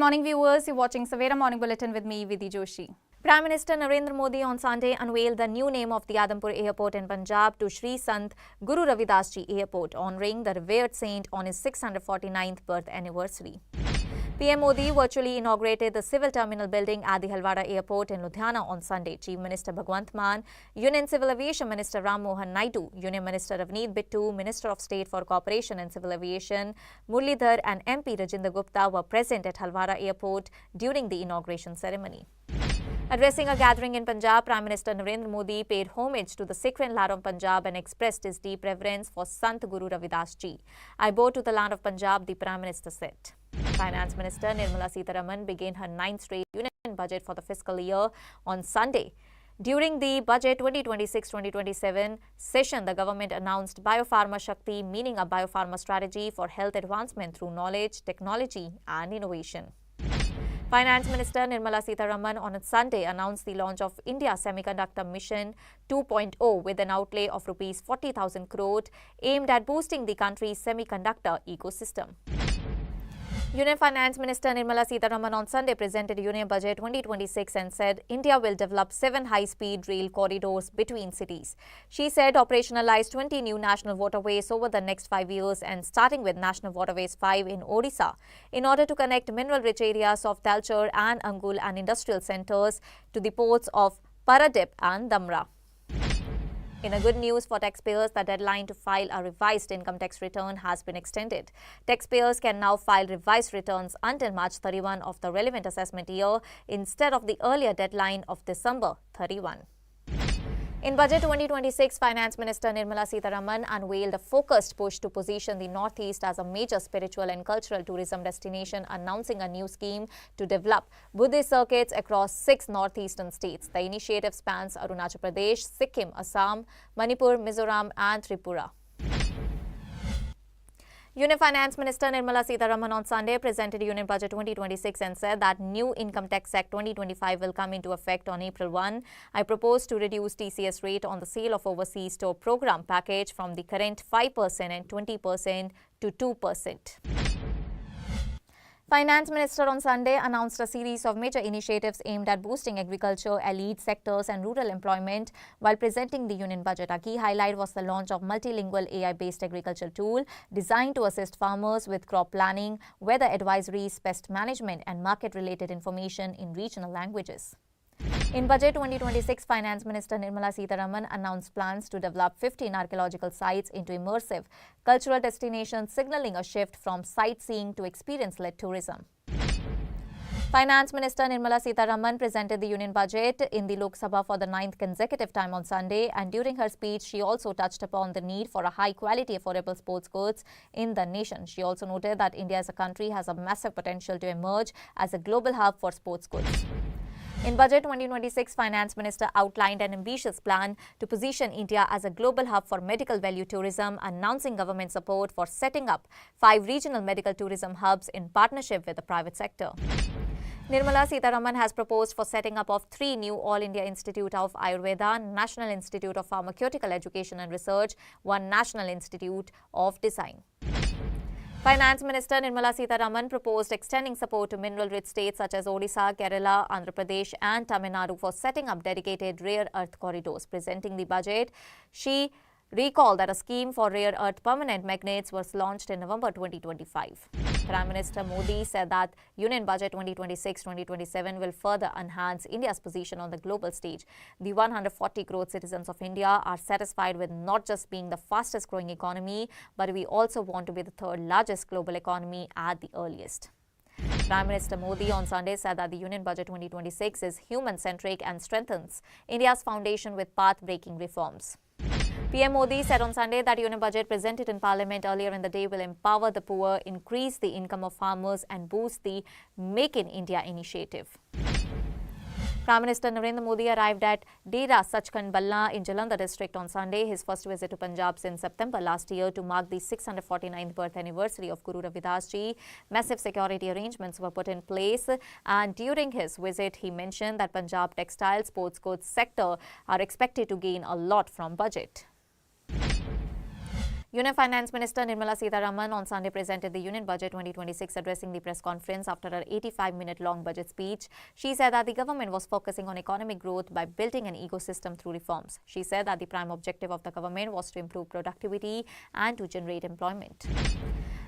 morning, viewers. You're watching Savera Morning Bulletin with me, Vidhi Joshi. Prime Minister Narendra Modi on Sunday unveiled the new name of the Adampur Airport in Punjab to Sri Sant Guru Ravidas Ji Airport, honouring the revered saint on his 649th birth anniversary. PM Modi virtually inaugurated the civil terminal building at the Halwara Airport in Ludhiana on Sunday. Chief Minister Bhagwant Mann, Union Civil Aviation Minister Ram Mohan Naidu, Union Minister Ravneet Bittu, Minister of State for Cooperation and Civil Aviation Muralidhar and MP Rajinder Gupta were present at Halwara Airport during the inauguration ceremony. Addressing a gathering in Punjab, Prime Minister Narendra Modi paid homage to the sacred land of Punjab and expressed his deep reverence for Sant Guru Ravidas Ji. I bow to the land of Punjab, the Prime Minister said. Finance Minister Nirmala Sitharaman began her 9th straight union budget for the fiscal year on Sunday. During the Budget 2026-2027 session, the government announced Biopharma Shakti, meaning a biopharma strategy for health advancement through knowledge, technology and innovation. Finance Minister Nirmala Sitharaman on Sunday announced the launch of India Semiconductor Mission 2.0 with an outlay of Rs 40,000 crore aimed at boosting the country's semiconductor ecosystem. Union Finance Minister Nirmala Sitharaman on Sunday presented Union Budget 2026 and said India will develop 7 high-speed rail corridors between cities. She said operationalize 20 new national waterways over the next 5 years and starting with National Waterways 5 in Odisha in order to connect mineral-rich areas of Talcher and Angul and industrial centres to the ports of Paradip and Damra. In a good news for taxpayers, the deadline to file a revised income tax return has been extended. Taxpayers can now file revised returns until March 31 of the relevant assessment year instead of the earlier deadline of December 31. In Budget 2026, Finance Minister Nirmala Sitharaman unveiled a focused push to position the Northeast as a major spiritual and cultural tourism destination, announcing a new scheme to develop Buddhist circuits across 6 northeastern states. The initiative spans Arunachal Pradesh, Sikkim, Assam, Manipur, Mizoram and Tripura. Union Finance Minister Nirmala Sitharaman on Sunday presented Union Budget 2026 and said that new Income Tax Act 2025 will come into effect on April 1. I propose to reduce TCS rate on the sale of overseas store program package from the current 5% and 20% to 2%. Finance Minister on Sunday announced a series of major initiatives aimed at boosting agriculture, elite sectors and rural employment while presenting the Union Budget. A key highlight was the launch of multilingual AI-based agriculture tool designed to assist farmers with crop planning, weather advisories, pest management and market-related information in regional languages. In Budget 2026, Finance Minister Nirmala Sitharaman announced plans to develop 15 archaeological sites into immersive cultural destinations, signalling a shift from sightseeing to experience-led tourism. Finance Minister Nirmala Sitharaman presented the Union Budget in the Lok Sabha for the 9th consecutive time on Sunday, and during her speech, she also touched upon the need for a high-quality, affordable sports goods in the nation. She also noted that India as a country has a massive potential to emerge as a global hub for sports goods. In Budget 2026, Finance Minister outlined an ambitious plan to position India as a global hub for medical value tourism, announcing government support for setting up 5 regional medical tourism hubs in partnership with the private sector. Nirmala Sitharaman has proposed for setting up of 3 new All India Institute of Ayurveda, National Institute of Pharmaceutical Education and Research, 1 National Institute of Design. Finance Minister Nirmala Sitharaman proposed extending support to mineral-rich states such as Odisha, Kerala, Andhra Pradesh and Tamil Nadu for setting up dedicated rare earth corridors. Presenting the budget, she recalled that a scheme for rare earth permanent magnets was launched in November 2025. Prime Minister Modi said that Union Budget 2026-2027 will further enhance India's position on the global stage. The 140 crore citizens of India are satisfied with not just being the fastest growing economy, but we also want to be the 3rd largest global economy at the earliest. Prime Minister Modi on Sunday said that the Union Budget 2026 is human-centric and strengthens India's foundation with path-breaking reforms. PM Modi said on Sunday that Union Budget presented in Parliament earlier in the day will empower the poor, increase the income of farmers and boost the Make in India initiative. Prime Minister Narendra Modi arrived at Dera Sachkhand Balla in Jalandhar district on Sunday, his first visit to Punjab since September last year to mark the 649th birth anniversary of Guru Ravidas Ji. Massive security arrangements were put in place, and during his visit he mentioned that Punjab textile sports goods sector are expected to gain a lot from budget. Union Finance Minister Nirmala Sitharaman on Sunday presented the Union Budget 2026 addressing the press conference after her 85-minute-long budget speech. She said that the government was focusing on economic growth by building an ecosystem through reforms. She said that the prime objective of the government was to improve productivity and to generate employment.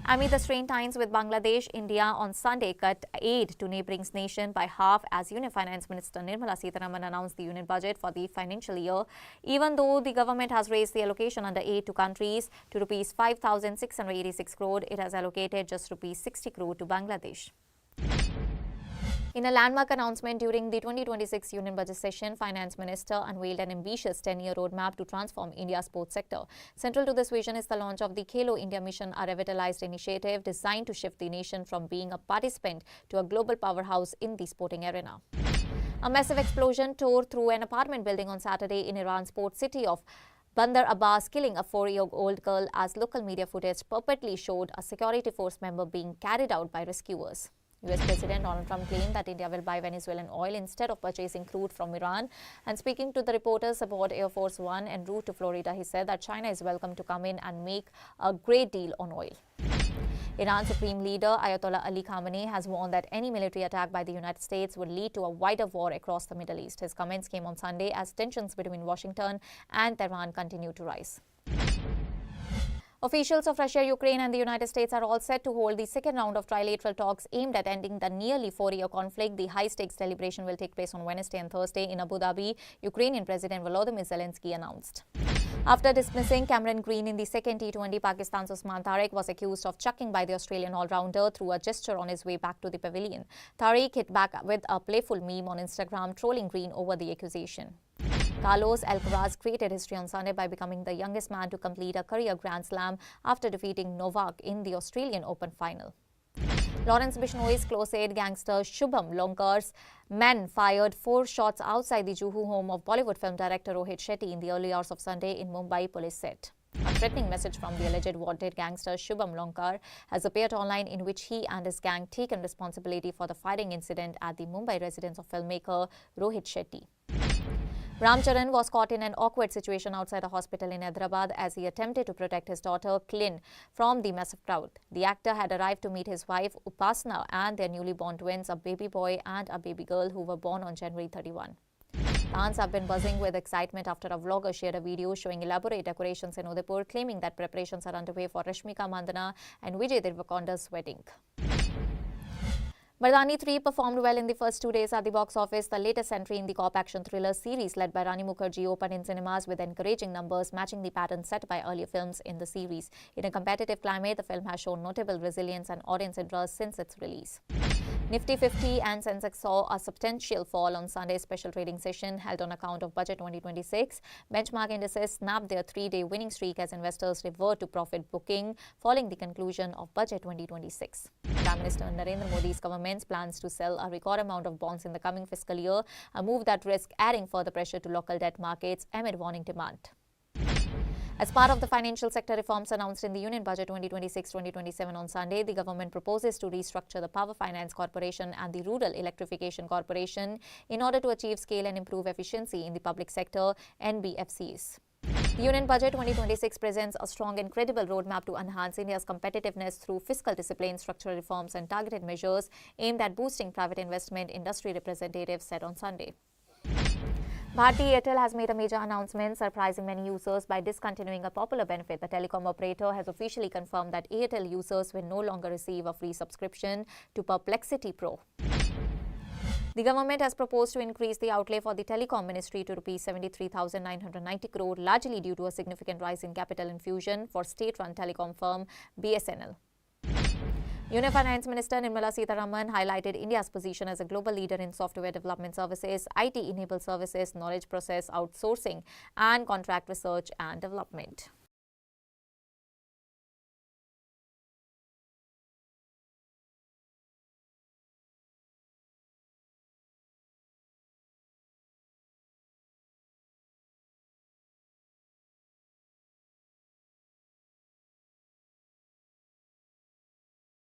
Amid the strained times with Bangladesh, India on Sunday cut aid to neighbouring nation by half as Union Finance Minister Nirmala Sitharaman announced the Union Budget for the financial year. Even though the government has raised the allocation under aid to countries to Rs 5,686 crore, it has allocated just Rs 60 crore to Bangladesh. In a landmark announcement during the 2026 Union Budget session, Finance Minister unveiled an ambitious 10-year roadmap to transform India's sports sector. Central to this vision is the launch of the Khelo India Mission, a revitalized initiative designed to shift the nation from being a participant to a global powerhouse in the sporting arena. A massive explosion tore through an apartment building on Saturday in Iran's port city of Bandar Abbas, killing a 4-year-old girl as local media footage purportedly showed a security force member being carried out by rescuers. US President Donald Trump claimed that India will buy Venezuelan oil instead of purchasing crude from Iran. And speaking to the reporters aboard Air Force One en route to Florida, he said that China is welcome to come in and make a great deal on oil. Iran's Supreme Leader Ayatollah Ali Khamenei has warned that any military attack by the United States would lead to a wider war across the Middle East. His comments came on Sunday as tensions between Washington and Tehran continue to rise. Officials of Russia, Ukraine and the United States are all set to hold the second round of trilateral talks aimed at ending the nearly 4-year conflict. The high-stakes celebration will take place on Wednesday and Thursday in Abu Dhabi, Ukrainian President Volodymyr Zelensky announced. After dismissing Cameron Green in the second T20, Pakistan's Usman Tariq was accused of chucking by the Australian all-rounder through a gesture on his way back to the pavilion. Tariq hit back with a playful meme on Instagram, trolling Green over the accusation. Carlos Alcaraz created history on Sunday by becoming the youngest man to complete a career Grand Slam after defeating Novak in the Australian Open final. Lawrence Bishnoi's close-aid gangster Shubham Lonkar's men fired 4 shots outside the Juhu home of Bollywood film director Rohit Shetty in the early hours of Sunday in Mumbai, police said. A threatening message from the alleged wanted gangster Shubham Lonkar has appeared online in which he and his gang taken responsibility for the firing incident at the Mumbai residence of filmmaker Rohit Shetty. Ram Charan was caught in an awkward situation outside a hospital in Hyderabad as he attempted to protect his daughter Klin from the massive crowd. The actor had arrived to meet his wife Upasana and their newly born twins, a baby boy and a baby girl, who were born on January 31. Fans have been buzzing with excitement after a vlogger shared a video showing elaborate decorations in Udaipur, claiming that preparations are underway for Rashmika Mandana and Vijay Deverakonda's wedding. Mardani 3 performed well in the first 2 days at the box office. The latest entry in the cop action thriller series led by Rani Mukherjee opened in cinemas with encouraging numbers matching the pattern set by earlier films in the series. In a competitive climate, the film has shown notable resilience and audience interest since its release. Nifty 50 and Sensex saw a substantial fall on Sunday's special trading session held on account of Budget 2026. Benchmark indices snapped their 3-day winning streak as investors revert to profit booking following the conclusion of Budget 2026. Prime Minister Narendra Modi's government plans to sell a record amount of bonds in the coming fiscal year, a move that risks adding further pressure to local debt markets amid waning demand. As part of the financial sector reforms announced in the Union Budget 2026-2027 on Sunday, the government proposes to restructure the Power Finance Corporation and the Rural Electrification Corporation in order to achieve scale and improve efficiency in the public sector NBFCs. The Union Budget 2026 presents a strong and credible roadmap to enhance India's competitiveness through fiscal discipline, structural reforms and targeted measures aimed at boosting private investment, industry representatives said on Sunday. Bharti Airtel has made a major announcement, surprising many users by discontinuing a popular benefit. The telecom operator has officially confirmed that Airtel users will no longer receive a free subscription to Perplexity Pro. The government has proposed to increase the outlay for the telecom ministry to Rs 73,990 crore, largely due to a significant rise in capital infusion for state-run telecom firm BSNL. Union Finance Minister Nirmala Sitharaman highlighted India's position as a global leader in software development services, IT-enabled services, knowledge process outsourcing, and contract research and development.